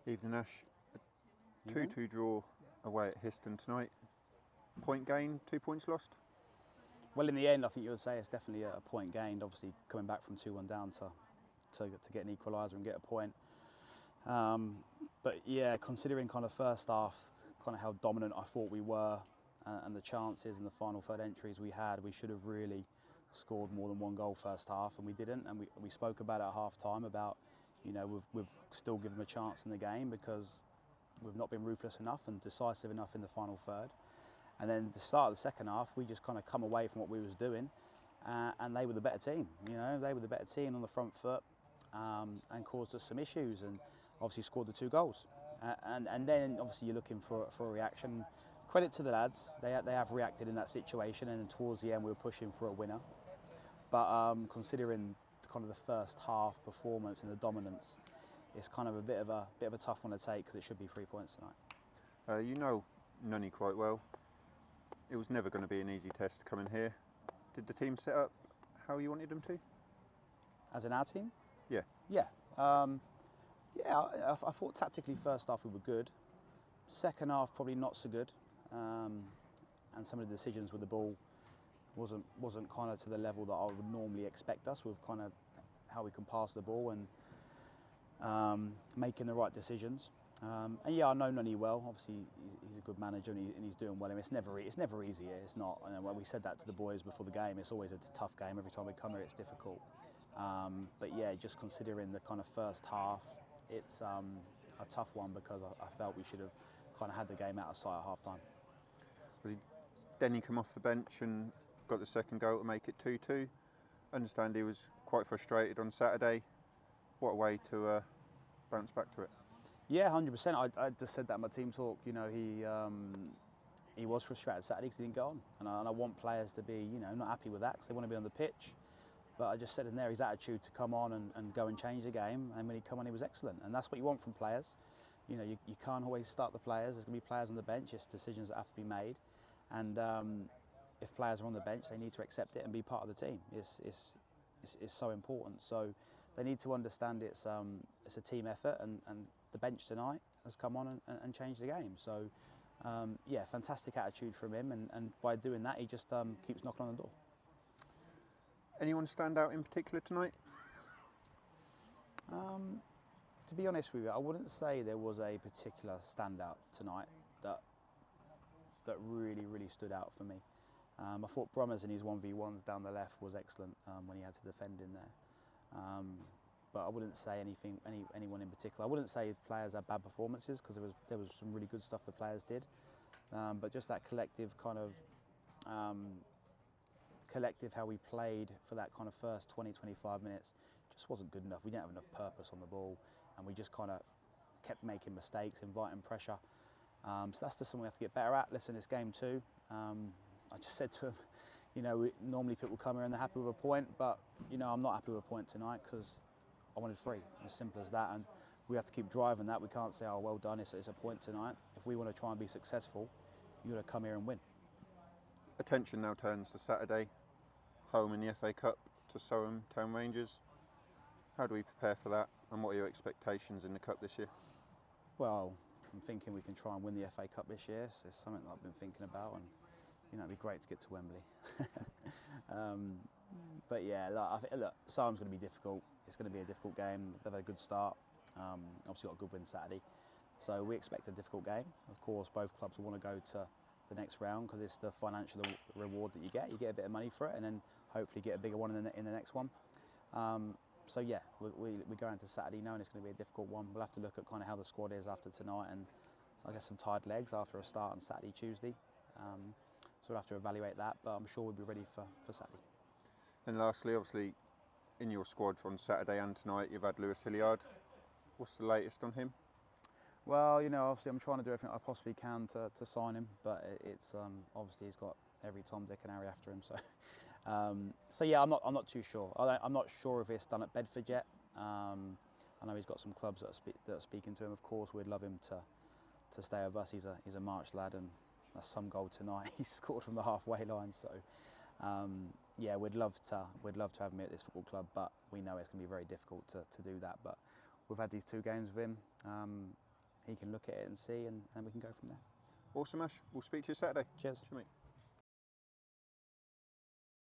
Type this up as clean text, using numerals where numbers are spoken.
Evening, Ash. A 2-2 draw away at HIston tonight. Point gain, 2 points lost? Well, in the end, I think you would say it's definitely a point gained. Obviously, coming back from 2-1 down to get an equaliser and get a point. But yeah, considering kind of first half, kind of how dominant I thought we were, and the chances and the final third entries we had, we should have really scored more than one goal first half, and we didn't. And we spoke about it at half time about, you know, we've still given them a chance in the game because we've not been ruthless enough and decisive enough in the final third. And then at the start of the second half, we just kind of come away from what we was doing, and they were the better team. You know, they were the better team on the front foot, and caused us some issues, and obviously scored the 2 goals. And then obviously you're looking for a reaction. Credit to the lads, they have reacted in that situation, and towards the end we were pushing for a winner. But considering kind of the first half performance and the dominance, it's kind of a bit of a tough one to take because it should be 3 points tonight. You know Nunny quite well. It was never going to be an easy test to come in here. Did the team set up how you wanted them to? As in our team? Yeah. Yeah. I thought tactically first half we were good. Second half probably not so good. And some of the decisions with the ball wasn't kind of to the level that I would normally expect us with kind of how we can pass the ball and making the right decisions. And yeah, I know Nunny well. Obviously, he's a good manager and he's doing well. I mean, it's never easy. It's not. And when we said that to the boys before the game, it's always a tough game. Every time we come here, it's difficult. But yeah, just considering the kind of first half, it's a tough one because I felt we should have kind of had the game out of sight at half time. Denny come off the bench and got the second goal to make it 2-2. I understand he was quite frustrated on Saturday. What a way to bounce back to it. Yeah, 100%. I just said that in my team talk. You know, he was frustrated Saturday because he didn't get on, and I want players to be, you know, not happy with that because they want to be on the pitch. But I just said in there his attitude to come on and go and change the game, and when he come on, he was excellent, and that's what you want from players. You know, you can't always start the players. There's going to be players on the bench. It's decisions that have to be made, and if players are on the bench, they need to accept it and be part of the team. It's so important. So they need to understand it's a team effort, and the bench tonight has come on and changed the game. So yeah, fantastic attitude from him, and by doing that, he just keeps knocking on the door. Anyone stand out in particular tonight? To be honest with you, I wouldn't say there was a particular standout tonight that really stood out for me. I thought Brummers in his 1v1s down the left was excellent when he had to defend in there. But I wouldn't say anyone in particular. I wouldn't say players had bad performances because there was some really good stuff the players did. But just that collective kind of how we played for that kind of first 20-25 minutes just wasn't good enough. We didn't have enough purpose on the ball, and we just kind of kept making mistakes, inviting pressure. So that's just something we have to get better at. Listen, it's game 2. I just said to him, you know, normally people come here and they're happy with a point, but you know, I'm not happy with a point tonight because I wanted 3. As simple as that, and we have to keep driving that. We can't say, oh, well done, it's a point tonight. If we want to try and be successful, you've got to come here and win. Attention now turns to Saturday, home in the FA Cup to Surham Town Rangers. How do we prepare for that, and what are your expectations in the Cup this year? Well, I'm thinking we can try and win the FA Cup this year, so it's something that I've been thinking about, and you know, it'd be great to get to Wembley. But yeah, look, Surham's going to be difficult. It's going to be a difficult game. They've had a good start. Obviously got a good win Saturday. So we expect a difficult game. Of course, both clubs will want to go to the next round because it's the financial reward that you get. You get a bit of money for it, and then hopefully get a bigger one in the next one. So yeah, we go into Saturday knowing it's going to be a difficult one. We'll have to look at kind of how the squad is after tonight, and I guess some tired legs after a start on Saturday, Tuesday. So we'll have to evaluate that, but I'm sure we'll be ready for Saturday. And lastly, obviously, in your squad from Saturday and tonight, you've had Lewis Hilliard. What's the latest on him? Well, you know, obviously I'm trying to do everything I possibly can to sign him, but it's obviously he's got every Tom, Dick and Harry after him. So, so yeah, I'm not too sure. I'm not sure if it's done at Bedford yet. I know he's got some clubs that are speaking to him. Of course, we'd love him to stay with us. He's a March lad, and that's some goal tonight. He scored from the halfway line. So, yeah, we'd love to have him at this football club, but we know it's going to be very difficult to do that. But we've had these 2 games with him. he can look at it and see, and we can go from there. Awesome, Ash. We'll speak to you Saturday. Cheers. Cheers, mate.